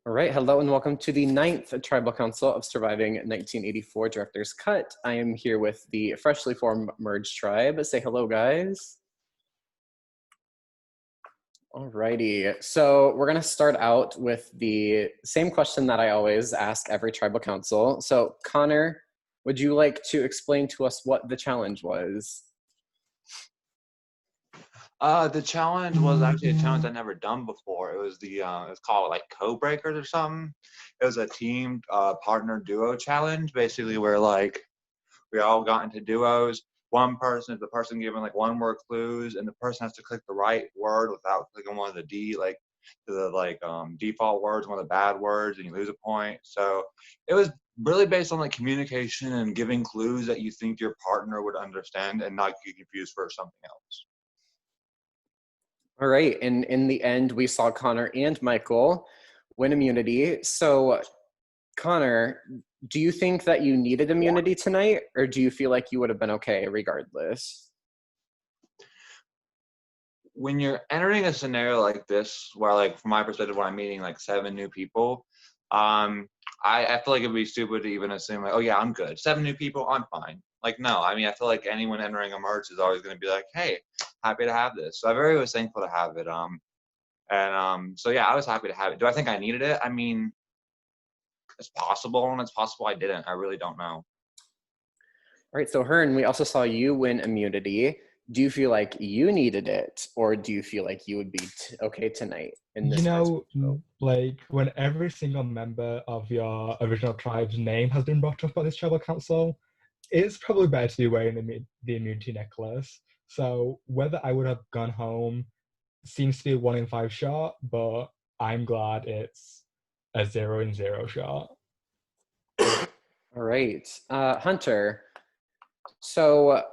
All right, hello and welcome to the ninth Tribal Council of Surviving 1984 Director's Cut. I am here with the freshly formed Merge Tribe. Say hello, guys. Alrighty, so we're gonna start out with the same question that I always ask every Tribal Council. So Connor, would you like to explain to us what the challenge was? The challenge was actually a challenge I'd never done before. It was it's called like Code Breakers or something. It was a team partner duo challenge, basically where like we all got into duos. One person is the person given like one word clues, and the person has to click the right word without clicking one of the default words, one of the bad words, and you lose a point. So it was really based on like communication and giving clues that you think your partner would understand and not get confused for something else. All right, and in the end, we saw Connor and Michael win immunity. So Connor, do you think that you needed immunity tonight, or do you feel like you would have been okay regardless? When you're entering a scenario like this, where like from my perspective, when I'm meeting like 7 new people, I feel like it'd be stupid to even assume like, oh yeah, I'm good. 7 new people, I'm fine. Like no, I mean I feel like anyone entering a merge is always going to be like, hey, happy to have this. So I'm very was thankful to have it. So yeah, I was happy to have it. Do I think I needed it? I mean, it's possible, and it's possible I didn't. I really don't know. All right, so Hearn, we also saw you win immunity. Do you feel like you needed it, or do you feel like you would be okay tonight in this like when every single member of your original tribe's name has been brought up by this tribal council, it's probably better to be wearing the immunity necklace. So whether I would have gone home seems to be a 1 in 5 shot, but I'm glad it's a 0 in 0 shot. All right, Hunter. So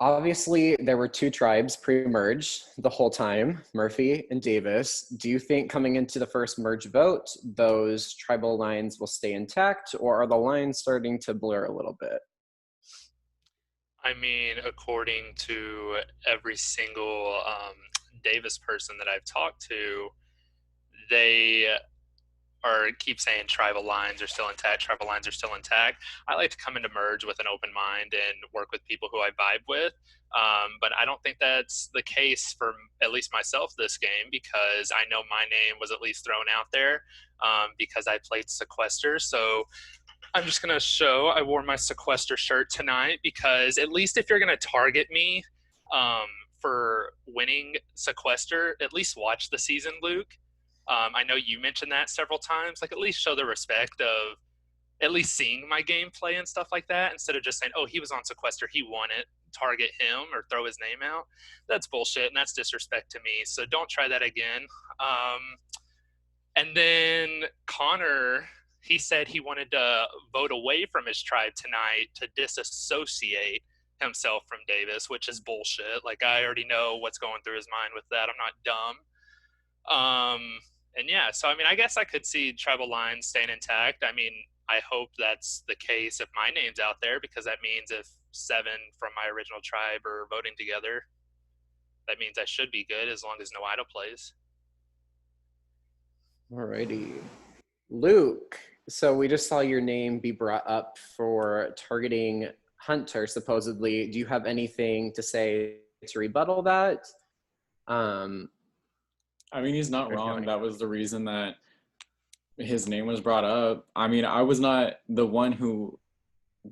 obviously there were 2 tribes pre-merge the whole time, Murphy and Davis. Do you think coming into the first merge vote, those tribal lines will stay intact, or are the lines starting to blur a little bit? I mean, according to every single Davis person that I've talked to, they keep saying tribal lines are still intact. Tribal lines are still intact. I like to come into merge with an open mind and work with people who I vibe with. But I don't think that's the case for at least myself this game, because I know my name was at least thrown out there because I played Sequester. So I'm just going to show I wore my Sequester shirt tonight, because at least if you're going to target me for winning Sequester, at least watch the season, Luke. I know you mentioned that several times. Like, at least show the respect of at least seeing my gameplay and stuff like that, instead of just saying, oh, he was on Sequester, he won it, target him or throw his name out. That's bullshit, and that's disrespect to me. So don't try that again. And then Connor, he said he wanted to vote away from his tribe tonight to disassociate himself from Davis, which is bullshit. Like, I already know what's going through his mind with that. I'm not dumb. And yeah, so I mean, I guess I could see tribal lines staying intact. I mean, I hope that's the case if my name's out there, because that means if 7 from my original tribe are voting together, that means I should be good as long as no idol plays. Alrighty. Luke, so we just saw your name be brought up for targeting Hunter, supposedly. Do you have anything to say to rebuttal that? I mean, he's not wrong. That was the reason that his name was brought up. I mean, I was not the one who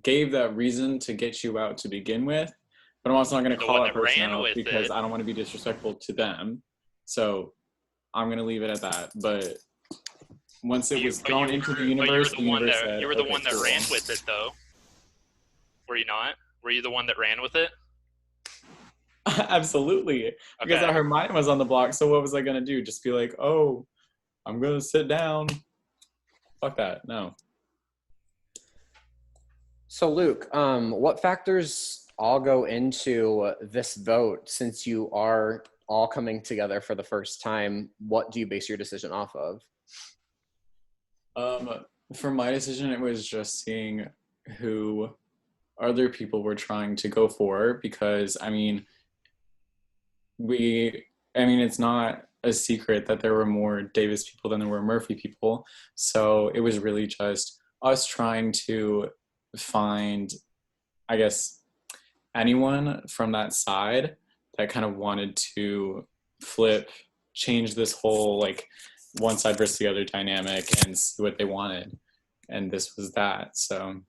gave that reason to get you out to begin with, but I'm also not going to call that person out because I don't want to be disrespectful to them. So I'm going to leave it at that. But once it was thrown into the universe, you were the one that ran with it, though. Were you not? Were you the one that ran with it? Absolutely. Because I heard mine was on the block, so what was I gonna do? Just be like, oh, I'm gonna sit down. Fuck that. No. So Luke, what factors all go into this vote, since you are all coming together for the first time? What do you base your decision off of? For my decision, it was just seeing who other people were trying to go for, because I mean, it's not a secret that there were more Davis people than there were Murphy people. So it was really just us trying to find, I guess, anyone from that side that kind of wanted to flip, change this whole like one side versus the other dynamic and see what they wanted. And this was that. So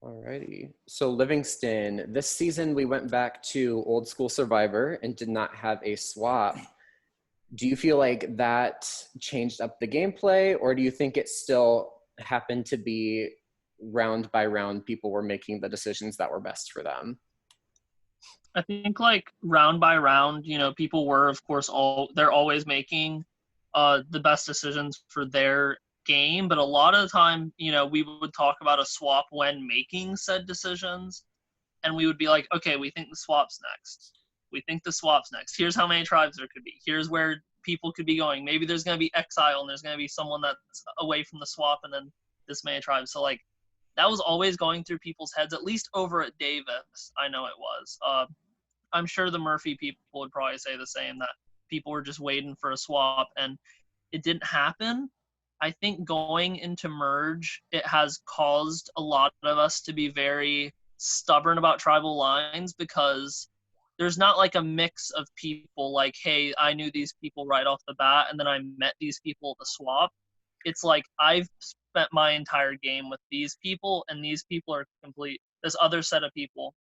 Alrighty. So Livingston, this season we went back to old school Survivor and did not have a swap. Do you feel like that changed up the gameplay, or do you think it still happened to be round by round people were making the decisions that were best for them? I think like round by round, people were of course they're always making the best decisions for their game, but a lot of the time, we would talk about a swap when making said decisions, and we would be like, okay, we think the swap's next. We think the swap's next. Here's how many tribes there could be. Here's where people could be going. Maybe there's going to be exile and there's going to be someone that's away from the swap and then this many tribes. So like that was always going through people's heads, at least over at Davis. I know it was. I'm sure the Murphy people would probably say the same, that people were just waiting for a swap and it didn't happen. I think going into merge, it has caused a lot of us to be very stubborn about tribal lines because there's not like a mix of people like, hey, I knew these people right off the bat and then I met these people at the swap. It's like I've spent my entire game with these people and these people are this other set of people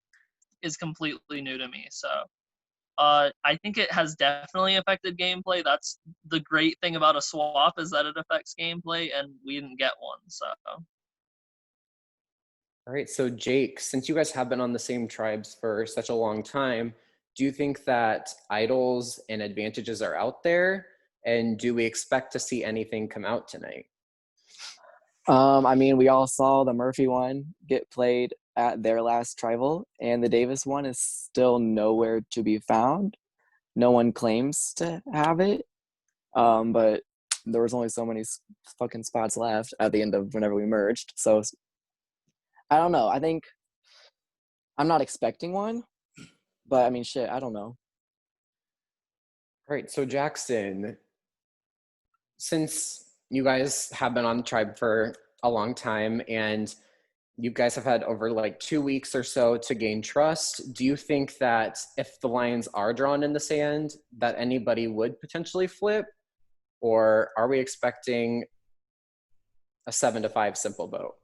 is completely new to me. So I think it has definitely affected gameplay. That's the great thing about a swap, is that it affects gameplay, and we didn't get one. So. All right, so Jake, since you guys have been on the same tribes for such a long time, do you think that idols and advantages are out there? And do we expect to see anything come out tonight? I mean, we all saw the Murphy one get played at their last tribal, and the Davis one is still nowhere to be found. No one claims to have it, but there was only so many fucking spots left at the end of whenever we merged. So I don't know. I think I'm not expecting one, but I mean, shit, I don't know. All right, so Jackson, since you guys have been on the tribe for a long time and you guys have had over like 2 weeks or so to gain trust, do you think that if the lines are drawn in the sand that anybody would potentially flip, or are we expecting a 7-5 simple vote?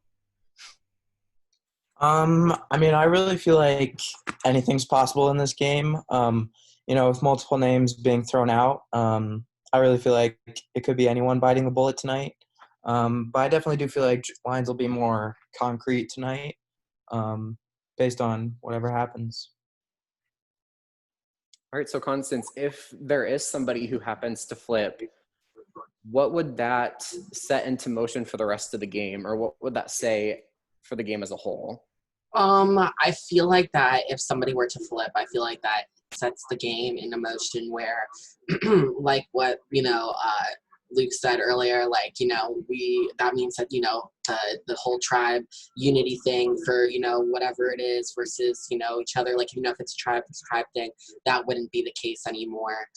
I mean, I really feel like anything's possible in this game. With multiple names being thrown out, I really feel like it could be anyone biting the bullet tonight. But I definitely do feel like lines will be more concrete tonight, based on whatever happens. All right, so Constance, if there is somebody who happens to flip, what would that set into motion for the rest of the game, or what would that say for the game as a whole? I feel like that if somebody were to flip, I feel like that sets the game in a motion where, like what, Luke said earlier, that means that, the whole tribe unity thing for, whatever it is versus, each other, like, if it's a tribe thing, that wouldn't be the case anymore.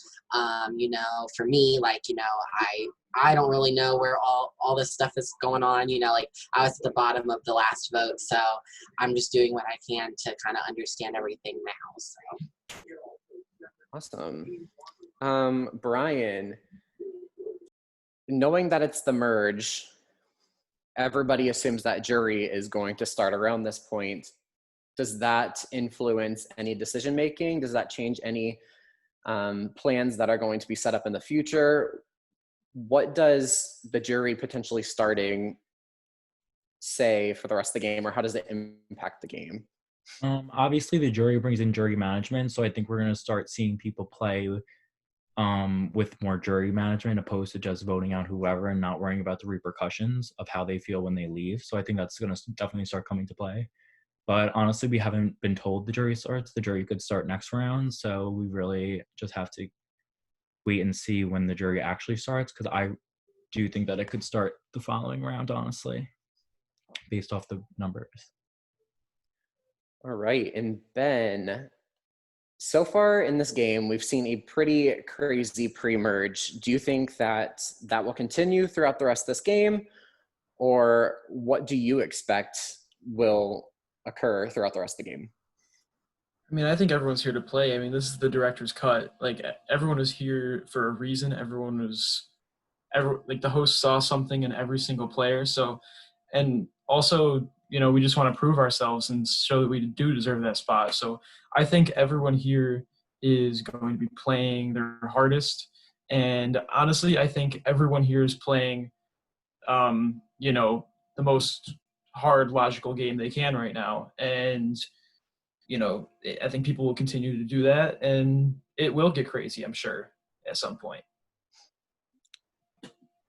For me, I don't really know where all this stuff is going on, I was at the bottom of the last vote, so I'm just doing what I can to kind of understand everything now, so. Awesome. Brian, knowing that it's the merge, everybody assumes that jury is going to start around this point. Does that influence any decision making? Does that change any plans that are going to be set up in the future? What does the jury potentially starting say for the rest of the game, or how does it impact the game? Obviously, the jury brings in jury management, so I think we're going to start seeing people play with more jury management opposed to just voting out whoever and not worrying about the repercussions of how they feel when they leave. So I think that's going to definitely start coming to play. But honestly, we haven't been told the jury starts. The jury could start next round, so we really just have to wait and see when the jury actually starts, because I do think that it could start the following round, honestly, based off the numbers. All right, and Ben, So far in this game, we've seen a pretty crazy pre-merge. Do you think that that will continue throughout the rest of this game? Or what do you expect will occur throughout the rest of the game? I mean, I think everyone's here to play. I mean, this is the director's cut. Like, everyone is here for a reason. Like, the host saw something in every single player. So, and also, we just want to prove ourselves and show that we do deserve that spot. So I think everyone here is going to be playing their hardest. And honestly, I think everyone here is playing, the most hard, logical game they can right now. And I think people will continue to do that, and it will get crazy, I'm sure, at some point.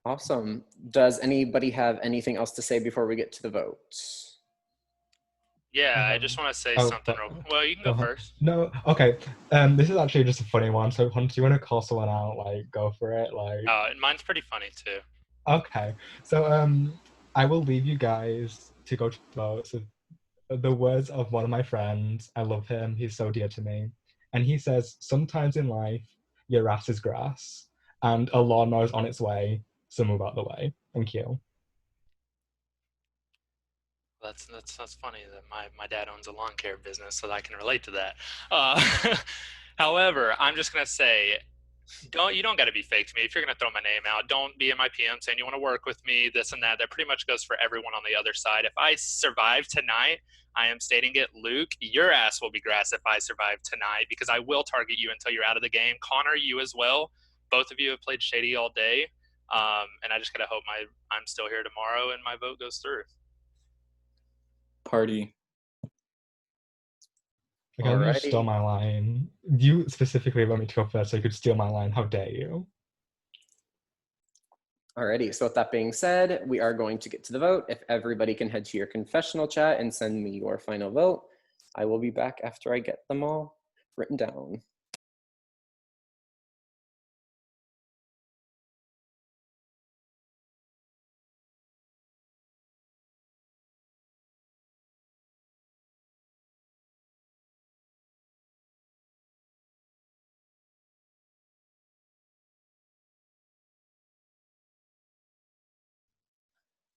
Awesome. Does anybody have anything else to say before we get to the vote? Yeah, I just want to say something real quick. Well, you can go first. No, okay. This is actually just a funny one. So, Hunter, do you want to call someone out? Like, go for it. Like. Mine's pretty funny too. Okay, so I will leave you guys to go to vote. So, the words of one of my friends, I love him. He's so dear to me, and he says, "Sometimes in life, your ass is grass, and a lawnmower's on its way. So move out the way." Thank you. That's funny that my dad owns a lawn care business, so I can relate to that. However, I'm just gonna say, you don't got to be fake to me. If you're gonna throw my name out, don't be in my PM saying you want to work with me, this and that. That pretty much goes for everyone on the other side. If I survive tonight, I am stating it, Luke, your ass will be grass if I survive tonight, because I will target you until you're out of the game. Connor, you as well. Both of you have played shady all day, and I just gotta hope I'm still here tomorrow and my vote goes through. Party. Okay, you stole my line. You specifically want me to go first so you could steal my line. How dare you? Alrighty, so with that being said, we are going to get to the vote. If everybody can head to your confessional chat and send me your final vote, I will be back after I get them all written down.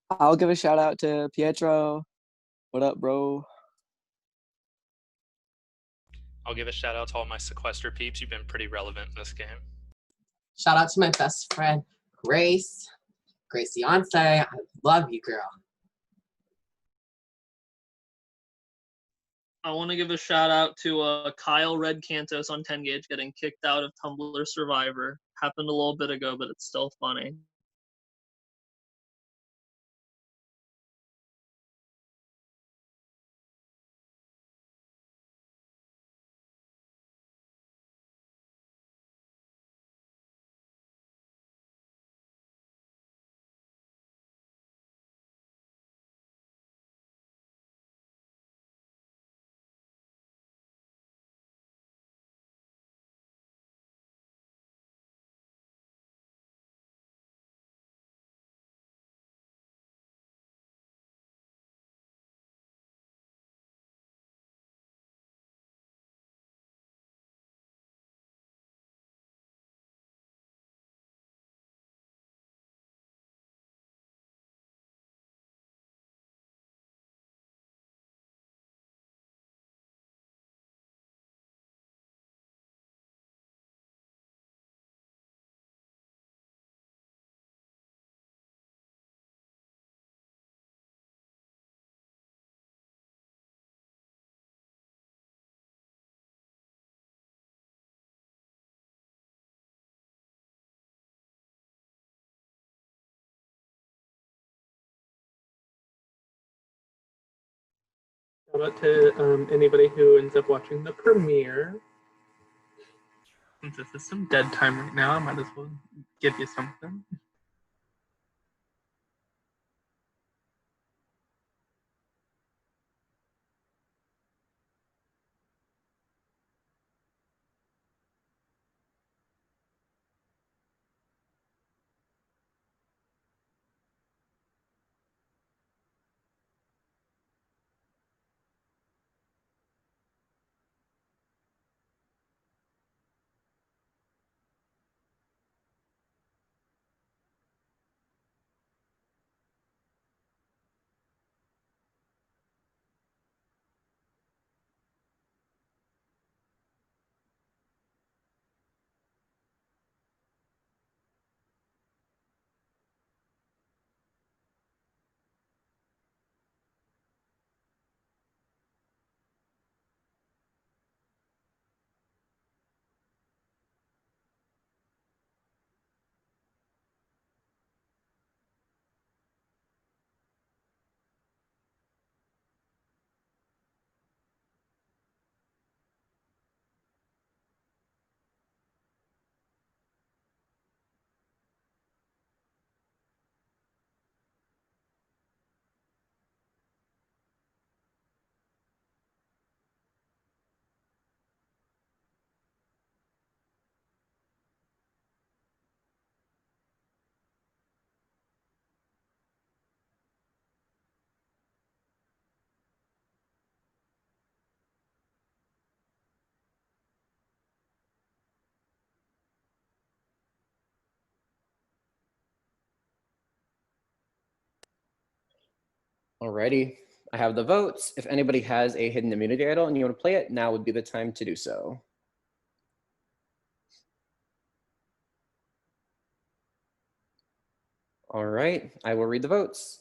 I'll give a shout out to Pietro. What up, bro? I'll give a shout out to all my sequester peeps. You've been pretty relevant in this game. Shout out to my best friend, Grace. Grace Yonce, I love you, girl. I want to give a shout out to Kyle Red Cantos on 10 Gauge getting kicked out of Tumblr Survivor. Happened a little bit ago, but it's still funny. Shout out to anybody who ends up watching the premiere. Since this is some dead time right now, I might as well give you something. Alrighty, I have the votes. If anybody has a hidden immunity idol and you want to play it, now would be the time to do so. All right, I will read the votes.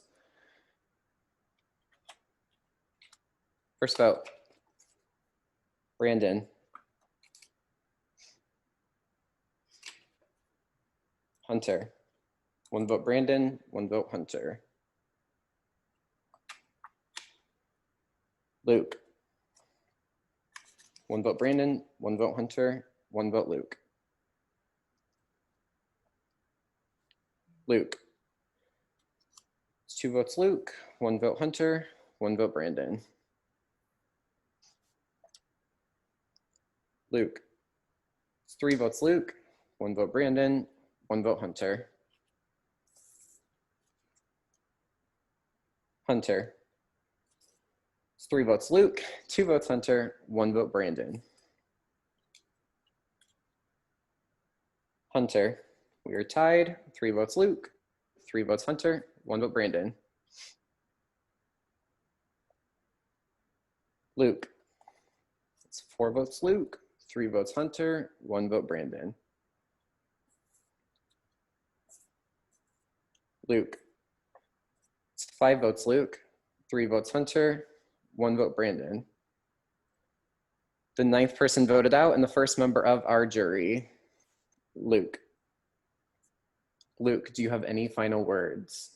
First vote, Brandon. Hunter. 1 vote Brandon, 1 vote Hunter. Luke. 1 vote Brandon, 1 vote Hunter, 1 vote Luke. Luke. It's 2 votes Luke, 1 vote Hunter, 1 vote Brandon. Luke. It's 3 votes Luke, 1 vote Brandon, 1 vote Hunter. Hunter. It's 3 votes Luke, 2 votes Hunter, 1 vote Brandon. Hunter. We are tied. 3 votes Luke, 3 votes Hunter, 1 vote Brandon. Luke. It's 4 votes Luke, 3 votes Hunter, 1 vote Brandon. Luke. It's 5 votes Luke, 3 votes Hunter, 1 vote Brandon. The 9th person voted out and the first member of our jury, Luke. Luke, do you have any final words?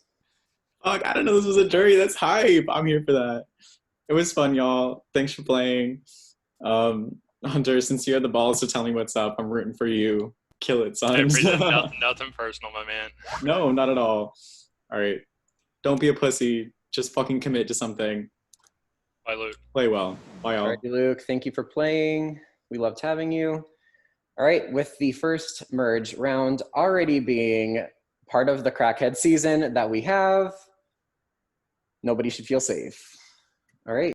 Fuck, I don't know this was a jury. That's hype. I'm here for that. It was fun, y'all. Thanks for playing. Hunter, since you had the balls to tell me what's up, I'm rooting for you. Kill it, son. Nothing personal, my man. No, not at all. All right. Don't be a pussy. Just fucking commit to something. Bye, Luke. Play well. Bye, y'all. All right, Luke, thank you for playing. We loved having you. All right, with the first merge round already being part of the crackhead season that we have, nobody should feel safe. All right.